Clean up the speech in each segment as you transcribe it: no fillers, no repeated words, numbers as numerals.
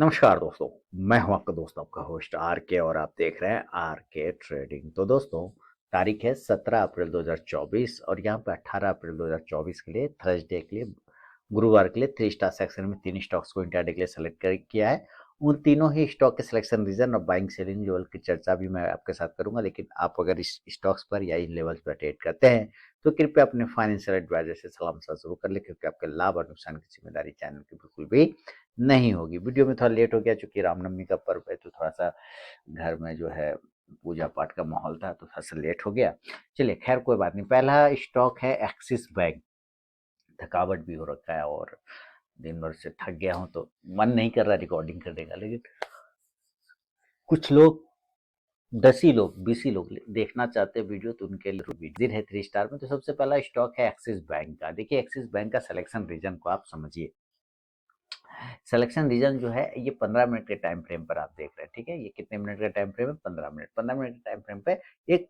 नमस्कार दोस्तों। मैं हूं आपका दोस्त, आपका होस्ट आर के, और आप देख रहे हैं आर के ट्रेडिंग। तो दोस्तों, तारीख है 17 अप्रैल 2024 और यहाँ पे 18 अप्रैल 2024 के लिए, थर्सडे के लिए, गुरुवार के लिए 3 स्टार सेक्शन में 3 स्टॉक्स को इंट्राडे के लिए सेलेक्ट किया है। उन तीनों ही स्टॉक के सिलेक्शन, रीजन और बाइंग सेलिंग लेवल की चर्चा भी मैं आपके साथ करूंगा। लेकिन आप अगर इस स्टॉक्स पर या इन लेवल्स पर ट्रेड करते हैं तो कृपया अपने फाइनेंशियल एडवाइजर से सलाह मशवरा जरूर कर ले, क्योंकि आपके लाभ और नुकसान की जिम्मेदारी चैनल की बिल्कुल भी नहीं होगी। वीडियो में थोड़ा लेट हो गया क्योंकि रामनवमी का पर्व है, तो थोड़ा सा घर में जो है पूजा पाठ का माहौल था, तो थोड़ा सा लेट हो गया। चलिए, खैर कोई बात नहीं। पहला स्टॉक है एक्सिस बैंक। थकावट भी हो रखा है और दिन भर से थक गया हूं, तो मन नहीं कर रहा रिकॉर्डिंग करने का। लेकिन कुछ लोग, 10 ही लोग, 20 ही लोग देखना चाहते हैं वीडियो, तो उनके लिए दिन है 3 स्टार में। तो सबसे पहला स्टॉक है एक्सिस बैंक का। देखिए, एक्सिस बैंक का सिलेक्शन रीजन को आप समझिए। सिलेक्शन रीजन जो है ये 15 मिनट के टाइम फ्रेम पर आप देख रहे हैं। ठीक है, ये कितने मिनट का टाइम फ्रेम है? 15 मिनट। 15 मिनट के टाइम फ्रेम पे एक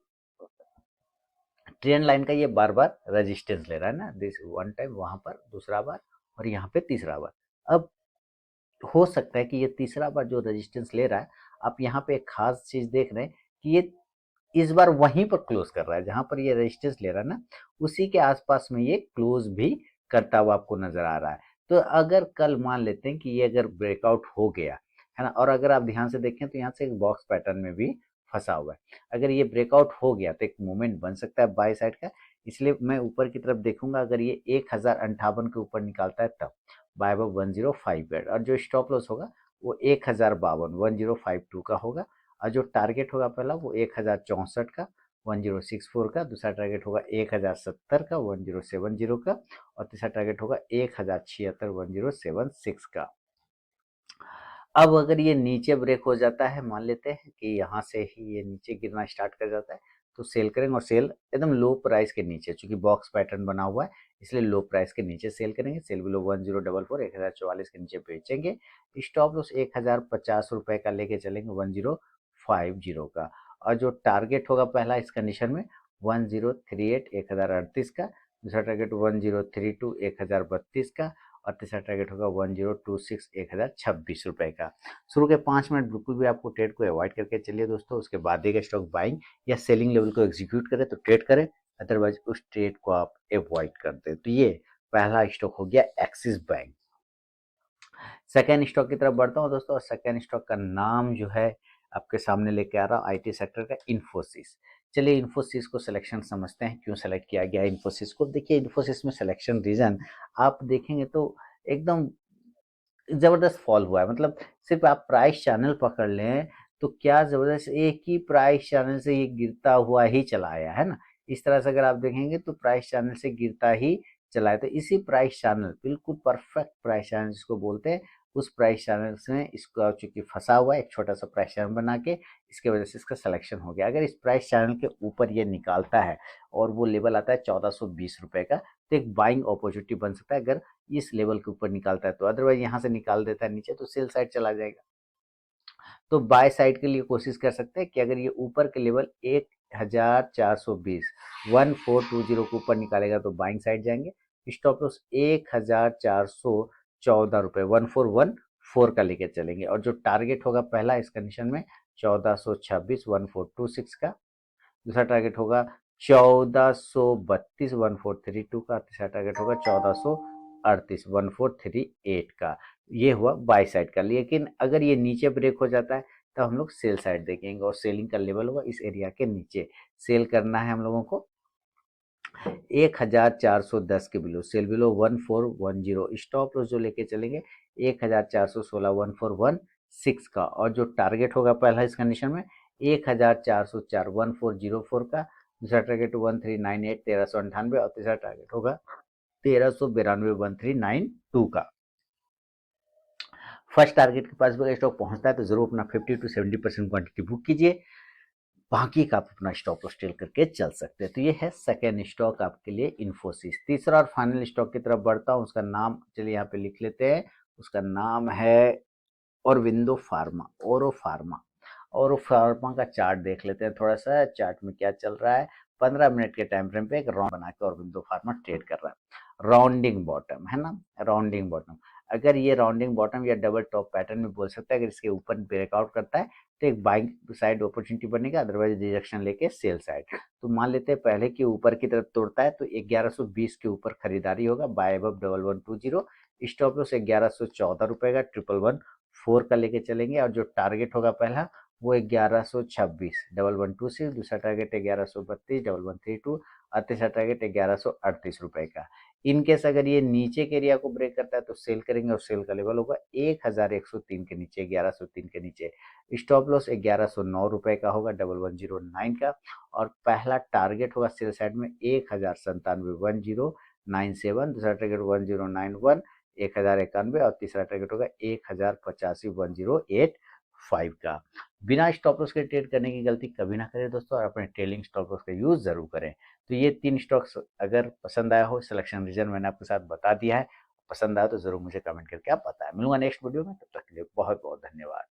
ट्रेंड लाइन का ये बार बार रेजिस्टेंस ले रहा है ना, दिस वन टाइम, वहां पर दूसरा बार और यहाँ पे तीसरा बार। अब हो सकता है कि ये तीसरा बार जो रेजिस्टेंस ले रहा है, आप यहाँ पे एक खास चीज देख रहे हैं कि ये इस बार वहीं पर क्लोज कर रहा है जहां पर ये रेजिस्टेंस ले रहा है ना, उसी के आसपास में ये क्लोज भी करता हुआ आपको नजर आ रहा है। तो अगर कल मान लेते हैं कि ये अगर ब्रेकआउट हो गया है ना, और अगर आप ध्यान से देखें तो यहाँ से एक बॉक्स पैटर्न में भी फंसा हुआ है। अगर ये ब्रेकआउट हो गया तो एक मूवमेंट बन सकता है बाय साइड का। इसलिए मैं ऊपर की तरफ देखूंगा, अगर ये 1058 के ऊपर निकालता है तब बाय अब 1058, और जो स्टॉप लॉस होगा वो 1052 1052 का होगा। और जो टारगेट होगा पहला वो 1064 का 1064 का, दूसरा टारगेट होगा 1070 का 1070 का, और तीसरा टारगेट होगा 1076 1076 का। अब अगर ये नीचे ब्रेक हो जाता है, मान लेते हैं कि यहाँ से ही ये नीचे गिरना स्टार्ट कर जाता है, तो सेल करेंगे। और सेल एकदम लो प्राइस के नीचे, चूंकि बॉक्स पैटर्न बना हुआ है इसलिए लो प्राइस के नीचे सेल करेंगे। सेल बिलो 1044 1044 के नीचे बेचेंगे। स्टॉप लॉस 1050 रुपए का लेके चलेंगे 1050 का। और जो टारगेट होगा पहला इस कंडीशन में 1038 1038 का, दूसरा टारगेट 1032 1032 का, और तीसरा टारगेट होगा 1026 1026 का। शुरू के 5 मिनट बिल्कुल भी आपको ट्रेड को अवॉइड करके चलिए दोस्तों। उसके बाद एक स्टॉक बाइंग या सेलिंग लेवल को एग्जीक्यूट करें तो ट्रेड करें, अदरवाइज उस ट्रेड को आप अवॉइड कर दें। तो ये पहला स्टॉक हो गया एक्सिस बैंक। सेकेंड स्टॉक की तरफ बढ़ता हूँ दोस्तों, और सेकेंड स्टॉक का नाम जो है आपके सामने लेके आ रहा हूँ, आईटी सेक्टर का इन्फोसिस। चलिए, इन्फोसिस को सिलेक्शन समझते हैं, क्यों सेलेक्ट किया गया इन्फोसिस को। देखिए, इन्फोसिस में सिलेक्शन रीजन आप देखेंगे तो एकदम जबरदस्त फॉल हुआ है। मतलब सिर्फ आप प्राइस चैनल पकड़ लें तो क्या जबरदस्त, एक ही प्राइस चैनल से ये गिरता हुआ ही चला आया है ना। इस तरह से अगर आप देखेंगे तो प्राइस चैनल से गिरता ही चला है। तो इसी प्राइस चैनल, बिल्कुल परफेक्ट प्राइस चैनल जिसको बोलते हैं, उस प्राइस चैनल से इसको चूंकि फंसा हुआ है, एक छोटा सा प्राइस चैनल बना के, इसके वजह से इसका सिलेक्शन हो गया। अगर इस प्राइस चैनल के ऊपर ये निकालता है और वो लेवल आता है 1420 रुपए का, तो एक बाइंग अपॉर्चुनिटी बन सकता है अगर इस लेवल के ऊपर निकालता है तो। अदरवाइज यहाँ से निकाल देता है नीचे तो सेल साइड चला जाएगा। तो बाय साइड के लिए कोशिश कर सकते हैं कि अगर ये ऊपर के लेवल 1420 1420 के ऊपर निकालेगा तो बाइंग साइड जाएंगे। स्टॉप लॉस 1414 रुपए 1414 का लेके चलेंगे। और जो टारगेट होगा पहला इस कंडीशन में 1426 1426 का, दूसरा टारगेट होगा 1432 1432 का, तीसरा टारगेट होगा 1438 1438 का। ये हुआ बाय साइड का। लेकिन अगर ये नीचे ब्रेक हो जाता है तो हम लोग सेल साइड देखेंगे, और सेलिंग का लेवल होगा इस एरिया के नीचे। सेल करना है हम लोगों को 1410 के below, cell below 1410। Stop loss जो लेके चलेंगे 1416 1416 का, और जो टारगेट होगा पहला इस कंडीशन में 1404 1404 का, दूसरा टारगेट 1398 1398, और तीसरा टारगेट होगा 1392 1392 का। फर्स्ट टारगेट के पास भी स्टॉक पहुंचता है तो जरूर अपना 50 to 70% क्वांटिटी बुक कीजिए, बाकी का आप अपना स्टॉप लॉस टेल करके चल सकते हैं। तो ये है सेकेंड स्टॉक आपके लिए इन्फोसिस। तीसरा और फाइनल स्टॉक की तरफ बढ़ता हूँ, उसका नाम चलिए यहाँ पे लिख लेते हैं। उसका नाम है औरबिंदो फार्मा, ओरो फार्मा। ओरो फार्मा का चार्ट देख लेते हैं थोड़ा सा, चार्ट में क्या चल रहा है। 15 मिनट के टाइम फ्रेम पे एक राउंड बना के औरबिंदो फार्मा ट्रेड कर रहा है। राउंडिंग बॉटम है ना, राउंडिंग बॉटम। अगर ये राउंडिंग बॉटम या डबल टॉप पैटर्न में बोल सकते हैं, अगर इसके ऊपर ब्रेकआउट करता है तो एक बाइंग साइड अपॉर्चुनिटी बनेगा, अदरवाइज रिजेक्शन लेके सेल साइड। तो मान लेते हैं पहले की ऊपर की तरफ तोड़ता है तो 1120 के ऊपर खरीदारी होगा, बाय अबव 1120। स्टॉप लॉस 1114 रुपए का 1114 का लेके चलेंगे, और जो टारगेट होगा पहला वो 1126 1126, दूसरा टारगेट 1132 1132, और तीसरा टारगेट 1138 रुपए का। इनकेस अगर ये नीचे के एरिया को ब्रेक करता है तो सेल करेंगे, और सेल का लेवल होगा 1103 के नीचे, 1103 के नीचे। स्टॉप लॉस 1109 रुपए का होगा 1109 का, और पहला टारगेट होगा सेल साइड में 1097 1097, दूसरा टारगेट 1091 1091, और तीसरा टारगेट होगा 1085 1085 का। बिना स्टॉप लॉस के ट्रेड करने की गलती कभी ना करें दोस्तों, और अपने ट्रेलिंग स्टॉप लॉस का यूज जरूर करें। तो ये 3 स्टॉक्स अगर पसंद आया हो, सिलेक्शन रीजन मैंने आपके साथ बता दिया है, पसंद आया तो जरूर मुझे कमेंट करके आप बताएं। मिलूंगा नेक्स्ट वीडियो में, तब तक के लिए बहुत बहुत धन्यवाद।